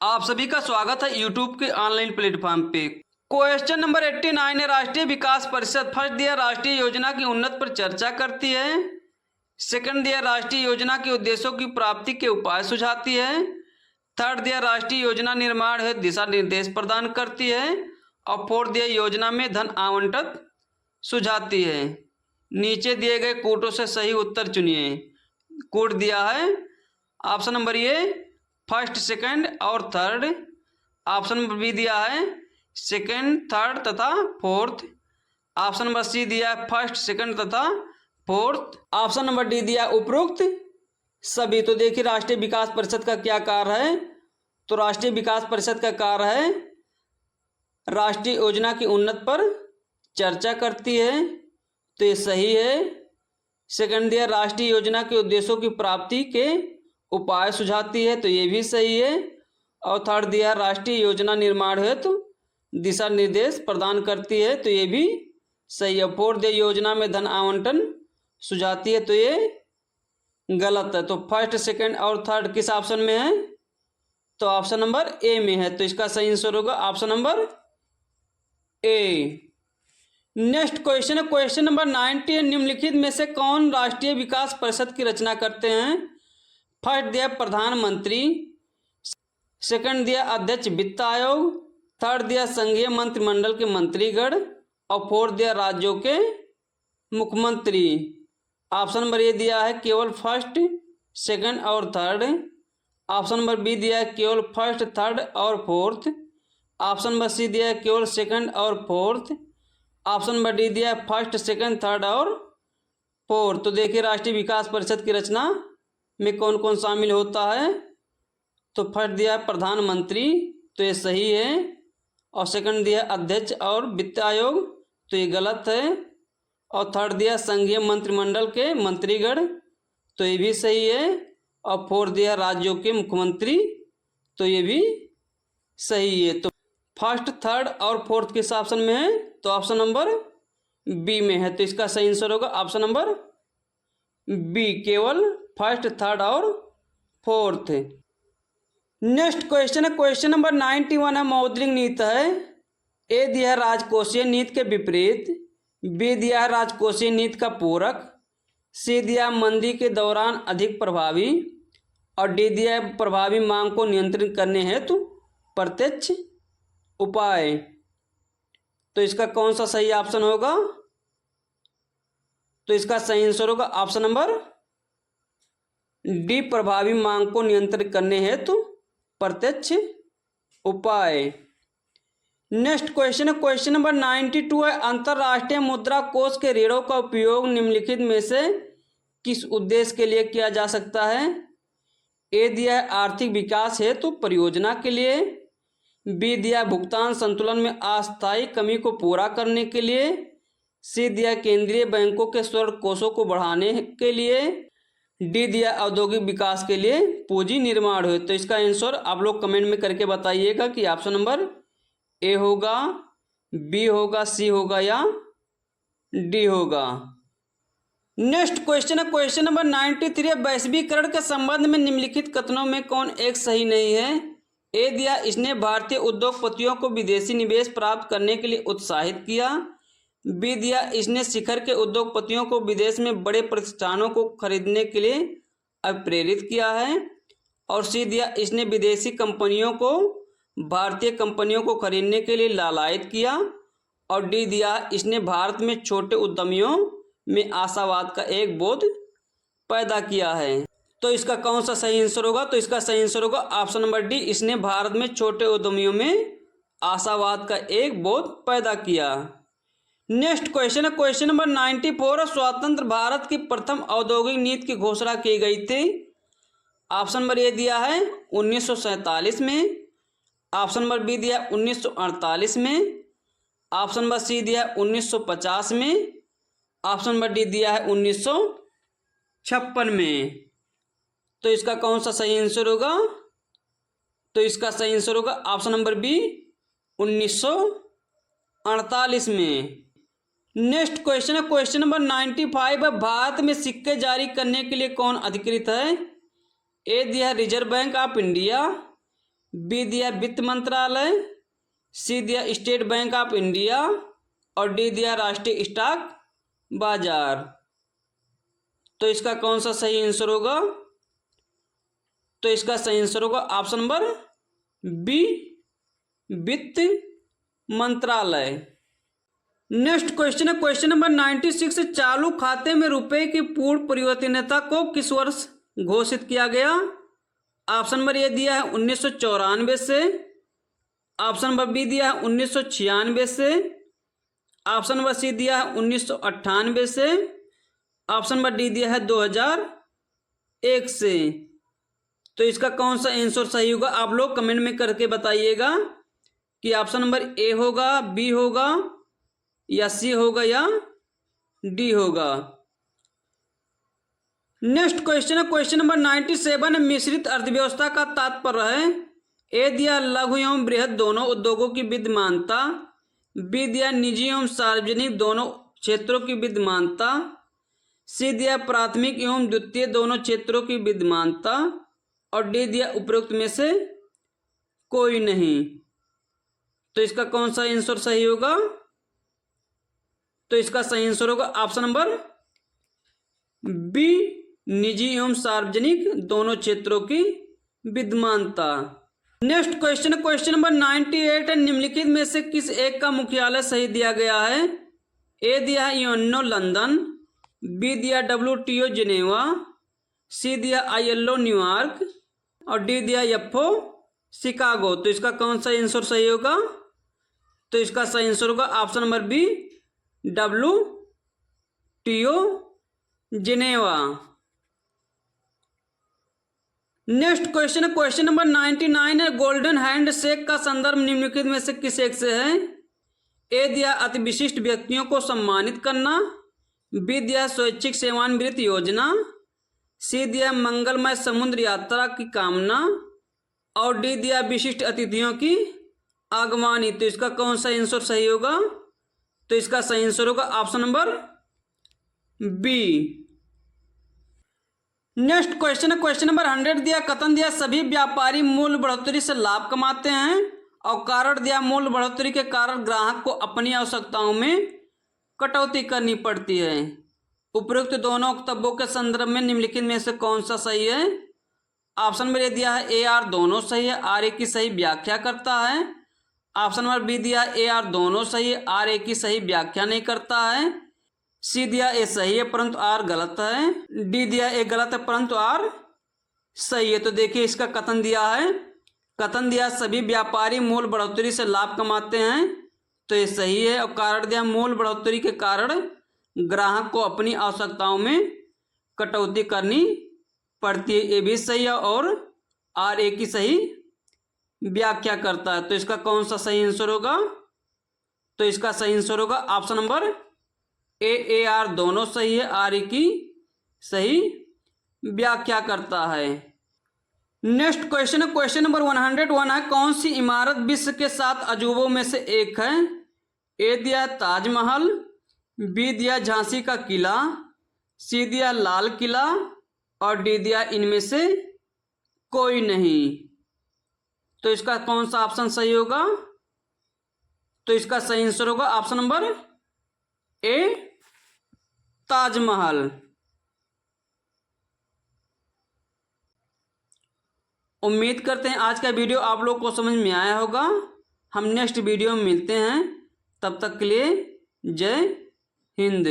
आप सभी का स्वागत है यूट्यूब के ऑनलाइन प्लेटफॉर्म पे। क्वेश्चन नंबर 89 है, राष्ट्रीय विकास परिषद फर्स्ट दिया राष्ट्रीय योजना की उन्नत पर चर्चा करती है। सेकंड दिया राष्ट्रीय योजना के उद्देश्यों की प्राप्ति के उपाय सुझाती है। थर्ड दिया राष्ट्रीय योजना निर्माण हेतु दिशा निर्देश प्रदान करती है। और फोर्थ दिया योजना में धन आवंटन सुझाती है। नीचे दिए गए कोटों से सही उत्तर चुनिए। कोड दिया है option number A first, second और थर्ड। ऑप्शन नंबर बी दिया है सेकंड, थर्ड तथा फोर्थ। ऑप्शन नंबर सी दिया है फर्स्ट, सेकंड तथा फोर्थ। ऑप्शन नंबर डी दिया उपरोक्त सभी। तो देखिए राष्ट्रीय विकास परिषद का क्या कार्य है। तो राष्ट्रीय विकास परिषद का कार्य है राष्ट्रीय योजना की उन्नत पर चर्चा करती है, तो ये सही है। सेकंड दिया राष्ट्रीय योजना के उद्देश्यों की प्राप्ति के उपाय सुझाती है, तो ये भी सही है। और थर्ड दिया राष्ट्रीय योजना निर्माण हेतु दिशा निर्देश प्रदान करती है, तो ये भी सही है। फोर्थ दिया योजना में धन आवंटन सुझाती है, तो ये गलत है। तो फर्स्ट, सेकंड और थर्ड किस ऑप्शन में है? तो ऑप्शन नंबर ए में है। तो इसका सही आंसर होगा option number A. Next question है क्वेश्चन नंबर 90। निम्नलिखित में से कौन राष्ट्रीय विकास परिषद की रचना करते हैं? फर्स्ट दिया प्रधानमंत्री, सेकंड दिया अध्यक्ष वित्त आयोग, थर्ड दिया संघीय मंत्रिमंडल के मंत्रीगण और फोर्थ दिया राज्यों के मुख्यमंत्री। ऑप्शन नंबर ए दिया है केवल फर्स्ट, सेकंड और थर्ड। ऑप्शन नंबर बी दिया है केवल फर्स्ट, थर्ड और फोर्थ। ऑप्शन नंबर सी दिया है केवल सेकंड और फोर्थ। ऑप्शन नंबर डी दिया है फर्स्ट, सेकंड, थर्ड और फोर्थ। तो देखिए राष्ट्रीय विकास परिषद की रचना में कौन कौन शामिल होता है। तो फर्स्ट दिया है प्रधानमंत्री, तो ये सही है। और सेकंड दिया अध्यक्ष और वित्त आयोग, तो ये गलत है। और थर्ड दिया संघीय मंत्रिमंडल के मंत्रीगण, तो ये भी सही है। और फोर्थ दिया राज्यों के मुख्यमंत्री, तो ये भी सही है। तो फर्स्ट, थर्ड और फोर्थ किस ऑप्शन में है? तो ऑप्शन नंबर बी में है। तो इसका सही आंसर होगा ऑप्शन नंबर बी, केवल फर्स्ट, थर्ड और फोर्थ। नेक्स्ट क्वेश्चन है क्वेश्चन नंबर 91 है, मौद्रिक नीति है। ए दिया है राजकोषीय नीति के विपरीत, बी दिया है राजकोषीय नीति का पूरक, सी दिया है मंदी के दौरान अधिक प्रभावी और डी दिया है प्रभावी मांग को नियंत्रित करने हेतु प्रत्यक्ष उपाय। तो इसका कौन सा सही ऑप्शन होगा? तो इसका सही आंसर होगा ऑप्शन नंबर डी, प्रभावी मांग को नियंत्रित करने हेतु प्रत्यक्ष उपाय। नेक्स्ट क्वेश्चन है क्वेश्चन नंबर 92 है, अंतरराष्ट्रीय मुद्रा कोष के ऋणों का उपयोग निम्नलिखित में से किस उद्देश्य के लिए किया जा सकता है? ए दिया है आर्थिक विकास हेतु परियोजना के लिए, बी दिया भुगतान संतुलन में अस्थायी कमी को पूरा करने के लिए, सी दिया केंद्रीय बैंकों के स्वर्ण कोषों को बढ़ाने के लिए, डी दिया औद्योगिक विकास के लिए पूंजी निर्माण हो। तो इसका आंसर आप लोग कमेंट में करके बताइएगा कि ऑप्शन नंबर ए होगा, बी होगा, सी होगा या डी होगा। नेक्स्ट क्वेश्चन है क्वेश्चन नंबर 93 है, वैश्वीकरण के संबंध में निम्नलिखित कथनों में कौन एक सही नहीं है? ए दिया इसने भारतीय उद्योगपतियों को विदेशी निवेश प्राप्त करने के लिए उत्साहित किया, बी दिया इसने शिखर के उद्योगपतियों को विदेश में बड़े प्रतिष्ठानों को खरीदने के लिए प्रेरित किया है, और सी दिया इसने विदेशी कंपनियों को भारतीय कंपनियों को खरीदने के लिए लालायित किया, और डी दिया इसने भारत में छोटे उद्यमियों में आशावाद का एक बोध पैदा किया है। तो इसका कौन सा सही आंसर होगा? तो इसका सही आंसर होगा ऑप्शन नंबर डी, इसने भारत में छोटे उद्यमियों में आशावाद का एक बोध पैदा किया। नेक्स्ट क्वेश्चन है क्वेश्चन नंबर 94, स्वतंत्र भारत की प्रथम औद्योगिक नीति की घोषणा की गई थी। ऑप्शन नंबर ए दिया है 1947 में, ऑप्शन नंबर बी दिया 1948 में, ऑप्शन नंबर सी दिया 1950 में, ऑप्शन नंबर डी दिया है 1956 में। तो इसका कौन सा सही आंसर होगा? तो इसका सही आंसर होगा ऑप्शन नंबर बी, 1948 में। नेक्स्ट क्वेश्चन है क्वेश्चन नंबर 95 है, भारत में सिक्के जारी करने के लिए कौन अधिकृत है? ए दिया है Reserve Bank of India, B दिया वित्त मंत्रालय, सी दिया स्टेट बैंक ऑफ इंडिया और डी दिया राष्ट्रीय स्टॉक बाजार। तो इसका कौन सा सही आंसर होगा? तो इसका सही आंसर होगा ऑप्शन नंबर बी, वित्त मंत्रालय। नेक्स्ट क्वेश्चन है क्वेश्चन नंबर 96। चालू खाते में रुपए की पूर्ण परिवर्तनीयता को किस वर्ष घोषित किया गया? ऑप्शन नंबर ए दिया है 1994 से, ऑप्शन नंबर बी दिया है 1996 से, ऑप्शन नंबर सी दिया है 1998 से, ऑप्शन नंबर डी दिया है 2001 से। तो इसका कौन सा आंसर सही होगा? आप लोग कमेंट में करके बताइएगा कि ऑप्शन नंबर ए होगा, बी होगा या सी होगा या डी होगा। नेक्स्ट क्वेश्चन है क्वेश्चन नंबर 97। मिश्रित अर्थव्यवस्था का तात्पर्य है? ए दिया लघु एवं बृहद दोनों उद्योगों की विद्यमानता, बी दिया निजी एवं सार्वजनिक दोनों क्षेत्रों की विद्यमानता, सी दिया प्राथमिक एवं द्वितीय दोनों क्षेत्रों की विद्यमानता और डी दिया उपरोक्त में से कोई नहीं। तो इसका कौन सा आंसर सही होगा? तो इसका सही आंसर होगा ऑप्शन नंबर बी, निजी एवं सार्वजनिक दोनों क्षेत्रों की विद्यमानता। Next question question number 98। निम्नलिखित में से किस एक का मुख्यालय सही दिया गया है? ए दिया है यूएनओ लंदन, बी दिया WTO जिनेवा, सी दिया ILO न्यूयॉर्क और डी दिया एफओ शिकागो। तो इसका कौन सा आंसर सही होगा? तो इसका सही आंसर होगा option number B, WTO Geneva. Next question question number 99 है। गोल्डन हैंड शेक का संदर्भ निम्नलिखित में से किस एक से है? ए दिया अति विशिष्ट व्यक्तियों को सम्मानित करना, बी दिया स्वैच्छिक सेवानिवृत्त योजना, सी दिया मंगलमय समुद्र यात्रा की कामना और डी दिया विशिष्ट अतिथियों की आगवानी। तो इसका कौन सा आंसर सही होगा? तो इसका सही आंसर होगा option number B. Next question है क्वेश्चन नंबर 100 दिया कथन दिया सभी व्यापारी मूल्य बढ़ोतरी से लाभ कमाते हैं और कारण दिया मूल्य बढ़ोतरी के कारण ग्राहक को अपनी आवश्यकताओं में कटौती करनी पड़ती है। उपरोक्त दोनों वक्तव्यों के संदर्भ में निम्नलिखित में से कौन सा सही है? ऑप्शन नंबर ए दिया है ए आर दोनों सही है, आर ए की सही व्याख्या करता है। ऑप्शन नंबर बी दिया ए आर दोनों सही है, आर ए की सही व्याख्या नहीं करता है। सी दिया ए सही है परंतु आर गलत है। डी दिया ए गलत है परंतु आर सही है। तो देखिए इसका कथन दिया है, कथन दिया सभी व्यापारी मूल्य बढ़ोतरी से लाभ कमाते हैं, तो ये सही है। और कारण दिया मूल्य बढ़ोतरी के कारण ग्राहक को अपनी आवश्यकताओं में कटौती करनी पड़ती है, ये भी सही है। और आर ए की सही व्याख्या करता है। तो इसका कौन सा सही आंसर होगा? तो इसका सही आंसर होगा ऑप्शन नंबर ए आर दोनों सही है, आर ए की सही व्याख्या करता है। नेक्स्ट क्वेश्चन है क्वेश्चन नंबर 101 है। कौन सी इमारत विश्व के 7 अजूबों में से एक है? ए दिया ताजमहल, बी दिया झांसी का किला, सी दिया लाल किला और डी दिया इनमें से कोई नहीं। तो इसका कौन सा ऑप्शन सही होगा? तो इसका सही आंसर होगा ऑप्शन नंबर ए, ताजमहल। उम्मीद करते हैं आज का वीडियो आप लोग को समझ में आया होगा। हम नेक्स्ट वीडियो में मिलते हैं, तब तक के लिए जय हिंद।